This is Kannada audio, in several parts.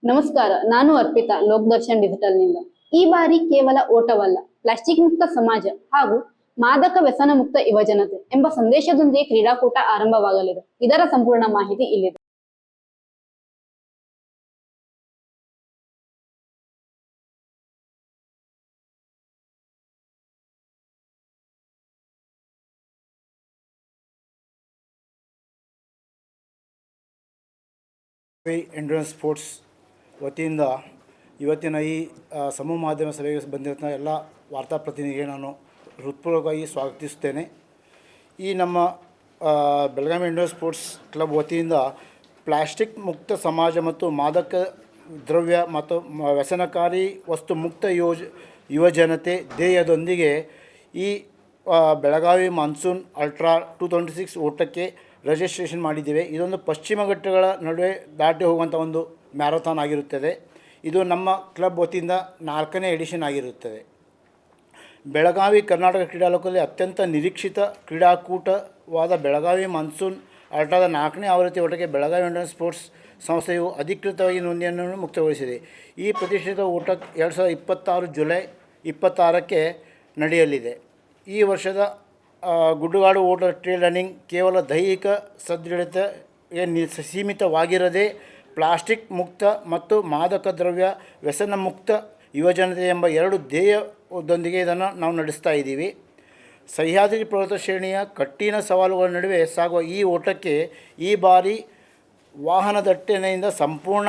ನಮಸ್ಕಾರ, ನಾನು ಅರ್ಪಿತಾ, ಲೋಕದರ್ಶನ್ ಡಿಜಿಟಲ್ನಿಂದ. ಈ ಬಾರಿ ಕೇವಲ ಓಟವಲ್ಲ, ಪ್ಲಾಸ್ಟಿಕ್ ಮುಕ್ತ ಸಮಾಜ ಹಾಗೂ ಮಾದಕ ವ್ಯಸನ ಮುಕ್ತ ಯುವಜನತೆ ಎಂಬ ಸಂದೇಶದೊಂದಿಗೆ ಕ್ರೀಡಾಕೂಟ ಆರಂಭವಾಗಲಿದೆ. ಇದರ ಸಂಪೂರ್ಣ ಮಾಹಿತಿ ಇಲ್ಲಿದೆ. ಎಂಡ್ಯೂರೆನ್ಸ್ ಸ್ಪೋರ್ಟ್ಸ್ ವತಿಯಿಂದ ಇವತ್ತಿನ ಈ ಸಮೂಹ ಮಾಧ್ಯಮ ಸಭೆಗೆ ಬಂದಿರುವಂಥ ಎಲ್ಲ ವಾರ್ತಾಪ್ರತಿನಿಧಿಗೆ ನಾನು ಹೃತ್ಪೂರ್ವಕವಾಗಿ ಸ್ವಾಗತಿಸುತ್ತೇನೆ. ಈ ನಮ್ಮ ಬೆಳಗಾವಿ ಎಂಡ್ಯೂರೆನ್ಸ್ ಸ್ಪೋರ್ಟ್ಸ್ ಕ್ಲಬ್ ವತಿಯಿಂದ ಪ್ಲಾಸ್ಟಿಕ್ ಮುಕ್ತ ಸಮಾಜ ಮತ್ತು ಮಾದಕ ದ್ರವ್ಯ ಮತ್ತು ವ್ಯಸನಕಾರಿ ವಸ್ತು ಮುಕ್ತ ಯುವಜನತೆ ಧ್ಯೇಯದೊಂದಿಗೆ ಈ ಬೆಳಗಾವಿ ಮಾನ್ಸೂನ್ ಅಲ್ಟ್ರಾ 2026 ಓಟಕ್ಕೆ ರಿಜಿಸ್ಟ್ರೇಷನ್ ಮಾಡಿದ್ದೇವೆ. ಇದೊಂದು ಪಶ್ಚಿಮ ಘಟ್ಟಗಳ ನಡುವೆ ದಾಟಿ ಹೋಗುವಂಥ ಒಂದು ಮ್ಯಾರಥಾನ್ ಆಗಿರುತ್ತದೆ. ಇದು ನಮ್ಮ ಕ್ಲಬ್ ವತಿಯಿಂದ 4ನೇ ಎಡಿಷನ್ ಆಗಿರುತ್ತದೆ. ಬೆಳಗಾವಿ ಕರ್ನಾಟಕ ಕ್ರೀಡಾಲೋಕದಲ್ಲಿ ಅತ್ಯಂತ ನಿರೀಕ್ಷಿತ ಕ್ರೀಡಾಕೂಟವಾದ ಬೆಳಗಾವಿ ಮಾನ್ಸೂನ್ ಅಲ್ಟ್ರಾದ 4ನೇ ಆವೃತ್ತಿ ಓಟಕ್ಕೆ ಬೆಳಗಾವಿ ಎಂಡ್ಯೂರೆನ್ಸ್ ಸ್ಪೋರ್ಟ್ಸ್ ಸಂಸ್ಥೆಯು ಅಧಿಕೃತವಾಗಿ ನೋಂದಣಿಯನ್ನು ಮುಕ್ತಗೊಳಿಸಿದೆ. ಈ ಪ್ರತಿಷ್ಠಿತ ಓಟ 2026 ಜುಲೈ 26ಕ್ಕೆ ನಡೆಯಲಿದೆ. ಈ ವರ್ಷದ ಗುಡ್ಡಗಾಡು ಓಟ ಟ್ರೇಲ್ ರನ್ನಿಂಗ್ ಕೇವಲ ದೈಹಿಕ ಸದೃಢತೆಗೆ ಸೀಮಿತವಾಗಿರದೆ ಪ್ಲಾಸ್ಟಿಕ್ ಮುಕ್ತ ಮತ್ತು ಮಾದಕ ದ್ರವ್ಯ ವ್ಯಸನ ಮುಕ್ತ ಯುವಜನತೆ ಎಂಬ 2 ಧ್ಯೇಯದೊಂದಿಗೆ ಇದನ್ನು ನಾವು ನಡೆಸ್ತಾ ಇದ್ದೀವಿ. ಸಹ್ಯಾದ್ರಿ ಪರ್ವತ ಶ್ರೇಣಿಯ ಕಠಿಣ ಸವಾಲುಗಳ ನಡುವೆ ಸಾಗುವ ಈ ಓಟಕ್ಕೆ ಈ ಬಾರಿ ವಾಹನ ದಟ್ಟಣೆಯಿಂದ ಸಂಪೂರ್ಣ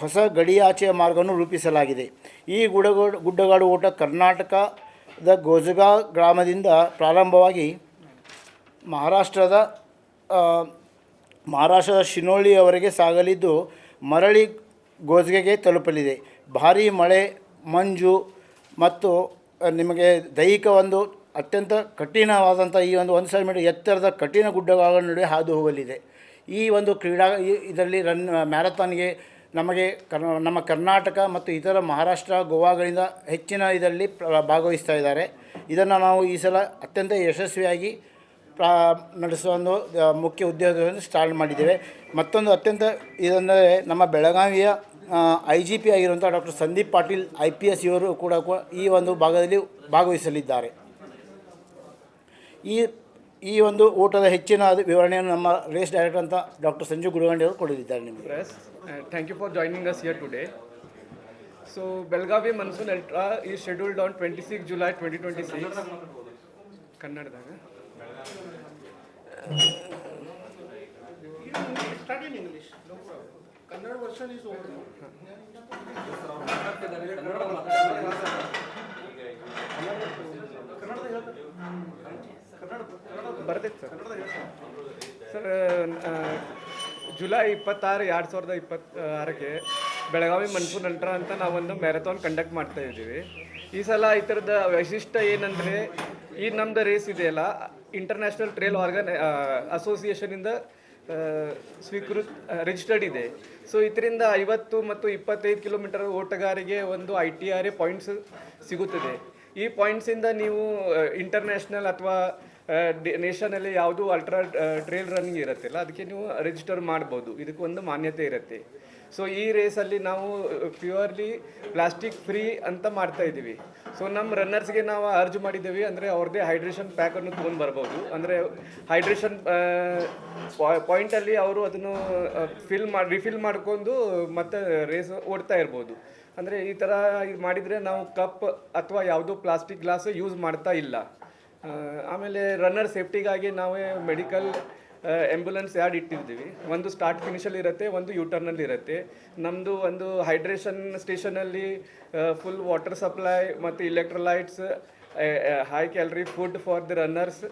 ಹೊಸ ಗಡಿಯಾಚೆಯ ಮಾರ್ಗವನ್ನು ರೂಪಿಸಲಾಗಿದೆ. ಈ ಗುಡ್ಡಗಾಡು ಓಟ ಕರ್ನಾಟಕದ ಗೋಜಗಾ ಗ್ರಾಮದಿಂದ ಪ್ರಾರಂಭವಾಗಿ ಮಹಾರಾಷ್ಟ್ರದ ಶಿನೋಳಿಯವರೆಗೆ ಸಾಗಲಿದ್ದು ಮರಳಿ ಗೋಜ್ಗೆಗೆ ತಲುಪಲಿದೆ. ಭಾರೀ ಮಳೆ, ಮಂಜು ಮತ್ತು ನಿಮಗೆ ದೈಹಿಕ ಒಂದು ಅತ್ಯಂತ ಕಠಿಣವಾದಂಥ ಈ ಒಂದು 1,000 ಮೀಟರ್ ಎತ್ತರದ ಕಠಿಣ ಗುಡ್ಡಗಳ ನಡುವೆ ಹಾದು ಹೋಗಲಿದೆ. ಈ ಒಂದು ಇದರಲ್ಲಿ ಮ್ಯಾರಥಾನ್ಗೆ ನಮಗೆ ನಮ್ಮ ಕರ್ನಾಟಕ ಮತ್ತು ಇತರ ಮಹಾರಾಷ್ಟ್ರ, ಗೋವಾಗಳಿಂದ ಹೆಚ್ಚಿನ ಇದರಲ್ಲಿ ಭಾಗವಹಿಸ್ತಾ ಇದ್ದಾರೆ. ಇದನ್ನು ನಾವು ಈ ಸಲ ಅತ್ಯಂತ ಯಶಸ್ವಿಯಾಗಿ ನಡೆಸುವ ಒಂದು ಮುಖ್ಯ ಉದ್ದೇಶವನ್ನು ಸ್ಟಾರ್ಟ್ ಮಾಡಿದ್ದೇವೆ. ಮತ್ತೊಂದು ಅತ್ಯಂತ ಇದೆಂದರೆ ನಮ್ಮ ಬೆಳಗಾವಿಯ IGP ಆಗಿರುವಂಥ ಡಾಕ್ಟರ್ ಸಂದೀಪ್ ಪಾಟೀಲ್ IPS ಇವರು ಕೂಡ ಈ ಒಂದು ಭಾಗದಲ್ಲಿ ಭಾಗವಹಿಸಲಿದ್ದಾರೆ. ಈ ಒಂದು ಓಟದ ಹೆಚ್ಚಿನ ವಿವರಣೆಯನ್ನು ನಮ್ಮ ರೇಸ್ ಡೈರೆಕ್ಟರ್ ಅಂತ ಡಾಕ್ಟರ್ ಸಂಜು ಗುಡಗಂಡಿ ಅವರು ಕೊಡಲಿದ್ದಾರೆ. ನಿಮಗೆ thank you for joining us here today. So Belagavi monsoon ultra is scheduled on 26 July 2026 ಕನ್ನಡದಾಗ. Kannada version is over. ಬರ್ತೈತೆ ಸರ್. ಜುಲೈ 26, 2026ಕ್ಕೆ ಬೆಳಗಾವಿ ಮನ್ಸೂನ್ ಅಲ್ಟ್ರಾ ಅಂತ ನಾವೊಂದು ಮ್ಯಾರಥಾನ್ ಕಂಡಕ್ಟ್ ಮಾಡ್ತಾ ಇದ್ದೀವಿ. ಈ ಸಲ ಈ ಥರದ ವೈಶಿಷ್ಟ್ಯ ಏನಂದರೆ, ಈ ನಮ್ಮದು ರೇಸ್ ಇದೆಯಲ್ಲ ಇಂಟರ್ನ್ಯಾಷನಲ್ ಟ್ರೇಲ್ ಅಸೋಸಿಯೇಷನಿಂದ ರಿಜಿಸ್ಟರ್ಡ್ ಇದೆ. ಸೊ ಇದರಿಂದ 50 ಮತ್ತು 25 ಕಿಲೋಮೀಟರ್ ಓಟಗಾರಿಗೆ ಒಂದು ITRA ಪಾಯಿಂಟ್ಸ್ ಸಿಗುತ್ತದೆ. ಈ ಪಾಯಿಂಟ್ಸಿಂದ ನೀವು ಇಂಟರ್ನ್ಯಾಷನಲ್ ಅಥವಾ ನೇಷನಲ್ಲಿ ಯಾವುದು ಅಲ್ಟ್ರಾ ಟ್ರೇಲ್ ರನ್ನಿಂಗ್ ಇರುತ್ತಲ್ಲ ಅದಕ್ಕೆ ನೀವು ರಿಜಿಸ್ಟರ್ ಮಾಡ್ಬೋದು. ಇದಕ್ಕೆ ಒಂದು ಮಾನ್ಯತೆ ಇರುತ್ತೆ. ಸೊ ಈ ರೇಸಲ್ಲಿ ನಾವು ಪ್ಯೂರ್ಲಿ ಪ್ಲಾಸ್ಟಿಕ್ ಫ್ರೀ ಅಂತ ಮಾಡ್ತಾ ಇದ್ದೀವಿ. ಸೊ ನಮ್ಮ ರನ್ನರ್ಸ್ಗೆ ನಾವು ಅರ್ಜ್ ಮಾಡಿದ್ದೀವಿ, ಅಂದರೆ ಅವ್ರದ್ದೇ ಹೈಡ್ರೇಷನ್ ಪ್ಯಾಕನ್ನು ತೊಗೊಂಡು ಬರ್ಬೋದು. ಅಂದರೆ ಹೈಡ್ರೇಷನ್ ಪಾಯಿಂಟಲ್ಲಿ ಅವರು ಅದನ್ನು ರಿಫಿಲ್ ಮಾಡ್ಕೊಂಡು ಮತ್ತೆ ರೇಸ್ ಓಡ್ತಾ ಇರ್ಬೋದು. ಅಂದರೆ ಈ ಥರ ಮಾಡಿದರೆ ನಾವು ಕಪ್ ಅಥವಾ ಯಾವುದೋ ಪ್ಲಾಸ್ಟಿಕ್ ಗ್ಲಾಸ್ ಯೂಸ್ ಮಾಡ್ತಾ ಇಲ್ಲ. ಆಮೇಲೆ ರನ್ನರ್ ಸೇಫ್ಟಿಗಾಗಿ ನಾವೇ ಮೆಡಿಕಲ್ ಆ್ಯಂಬುಲೆನ್ಸ್ ಯಾರ್ಡ್ ಇಟ್ಟಿರ್ತೀವಿ. ಒಂದು ಸ್ಟಾರ್ಟ್ ಫಿನಿಷಲ್ಲಿ ಇರುತ್ತೆ, ಒಂದು ಯೂಟರ್ನಲ್ಲಿ ಇರುತ್ತೆ. ನಮ್ಮದು ಒಂದು ಹೈಡ್ರೇಷನ್ ಸ್ಟೇಷನಲ್ಲಿ ಫುಲ್ ವಾಟರ್ ಸಪ್ಲೈ ಮತ್ತು electrolytes, high calorie food for the runners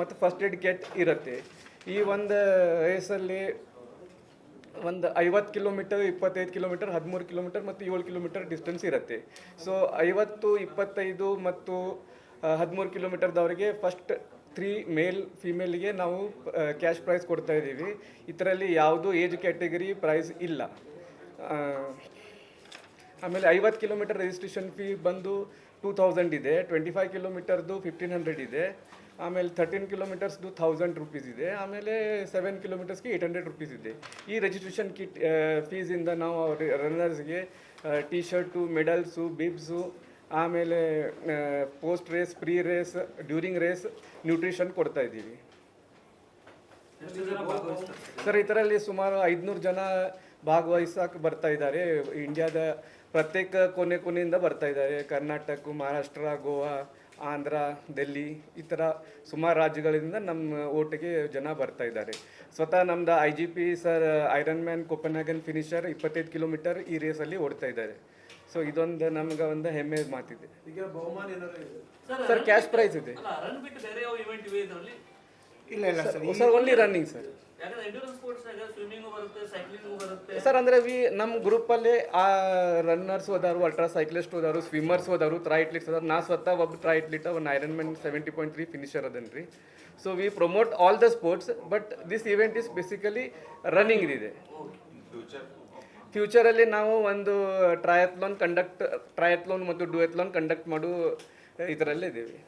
ಮತ್ತು ಫಸ್ಟ್ ಏಡ್ ಕಿಟ್ ಇರುತ್ತೆ. ಈ ಒಂದು ರೇಸಲ್ಲಿ ಒಂದು 50 ಕಿಲೋಮೀಟರ್, 25 ಕಿಲೋಮೀಟರ್, 13 ಕಿಲೋಮೀಟರ್ ಮತ್ತು 7 ಕಿಲೋಮೀಟರ್ ಡಿಸ್ಟೆನ್ಸ್ ಇರುತ್ತೆ. ಸೊ 50, 25 ಮತ್ತು 13 ಕಿಲೋಮೀಟರ್ದವರೆಗೆ ಫಸ್ಟ್ 3 ಮೇಲ್ ಫಿಮೇಲ್ಗೆ ನಾವು ಕ್ಯಾಶ್ ಪ್ರೈಸ್ ಕೊಡ್ತಾ ಇದ್ದೀವಿ. ಇದರಲ್ಲಿ ಯಾವುದೂ ಏಜ್ ಕ್ಯಾಟಗರಿ ಪ್ರೈಸ್ ಇಲ್ಲ. ಆಮೇಲೆ 50 ಕಿಲೋಮೀಟರ್ ರಿಜಿಸ್ಟ್ರೇಷನ್ ಫೀ ಬಂದು 2000 ಇದೆ, 25 ಕಿಲೋಮೀಟರ್ದು 1500 ಇದೆ. ಆಮೇಲೆ 13 ಕಿಲೋಮೀಟರ್ಸ್ದು 1000 ರುಪೀಸ್ ಇದೆ, ಆಮೇಲೆ 7 ಕಿಲೋಮೀಟರ್ಸ್ಗೆ 800 ರುಪೀಸ್ ಇದೆ. ಈ ರಿಜಿಸ್ಟ್ರೇಷನ್ ಕಿಟ್ ಫೀಸಿಂದ ನಾವು ರನ್ನರ್ಸ್ಗೆ ಟಿ ಶರ್ಟು, ಮೆಡಲ್ಸು, ಬಿಬ್ಸು, ಆಮೇಲೆ post race, pre race, during race nutrition ಕೊಡ್ತಾ ಇದ್ದೀವಿ. ಸರ್ ಇದರಲ್ಲಿ ಸುಮಾರು 500 ಜನ ಭಾಗವಹಿಸಕ್ಕೆ ಬರ್ತಾ ಇದ್ದಾರೆ. ಇಂಡಿಯಾದ ಪ್ರತ್ಯೇಕ ಕೊನೆಯಿಂದ ಬರ್ತಾ ಇದ್ದಾರೆ. ಕರ್ನಾಟಕ, ಮಹಾರಾಷ್ಟ್ರ, ಗೋವಾ, ಆಂಧ್ರ, ಡೆಲ್ಲಿ ಈ ಥರ ಸುಮಾರು ರಾಜ್ಯಗಳಿಂದ ನಮ್ಮ ಓಟಿಗೆ ಜನ ಬರ್ತಾ ಇದ್ದಾರೆ. ಸ್ವತಃ ನಮ್ದು IGP sir iron man Copenhagen finisher 25 kilometre ಈ ರೇಸಲ್ಲಿ ಓಡ್ತಾ ಇದ್ದಾರೆ. ಸೊ ಇದೊಂದು ನಮ್ಗೆ ಒಂದು ಹೆಮ್ಮೆ ಮಾತಿದೆ. ಈಗ ಬಹುಮಾನ ಏನಾದ್ರು ಇದೆ ಸರ್ ಕ್ಯಾಶ್ ಪ್ರೈಸ್ ಇದೆ. ರನ್ ಬಿಟ್ಟು ಬೇರೆ ಯಾವ ಇವೆಂಟ್ ಇವೆ ಇದರಲ್ಲಿ? ಇಲ್ಲ ಇಲ್ಲ sir sir only running sir. ಯಾಕಂದ್ರೆ ಎಂಡ್ಯೂರೆನ್ಸ್ ಸ್ಪೋರ್ಟ್ಸ್ ಸ್ವಿಮ್ಮಿಂಗು ಬರುತ್ತೆ, ಸೈಕ್ಲಿಂಗು ಬರುತ್ತೆ. ಸರ್ ಅಂದರೆ ನಮ್ಮ ಗ್ರೂಪಲ್ಲಿ ಆ ರನ್ನರ್ಸ್ ಹೋದಾರು, ಅಲ್ಟ್ರಾ ಸೈಕ್ಲಿಸ್ಟ್ ಹೋದಾರು, ಸ್ವಿಮ್ಮರ್ಸ್ ಹೋದಾರು, ಟ್ರೈಟ್ಲಿಟ್ಸ್ ಹೋದಾರು. ನಾ ಸ್ವತಃ ಒಬ್ಬ ಟ್ರೈಟ್ಲಿಟ್, ಒಂದು ಐರನ್ ಮ್ಯಾನ್ 70.3 ಫಿನಿಷರ್ ಅದನ್ನು ರೀ. So we promote all the sports, but this event is basically running ಇದೆ. ಫ್ಯೂಚರಲ್ಲಿ ನಾವು ಒಂದು ಟ್ರಯತ್ಲಾನ್ ಮತ್ತು ಡ್ಯೂಯತ್ಲಾನ್ ಕಂಡಕ್ಟ್ ಮಾಡೋ ಇದರಲ್ಲೇ ಇದ್ದೀವಿ.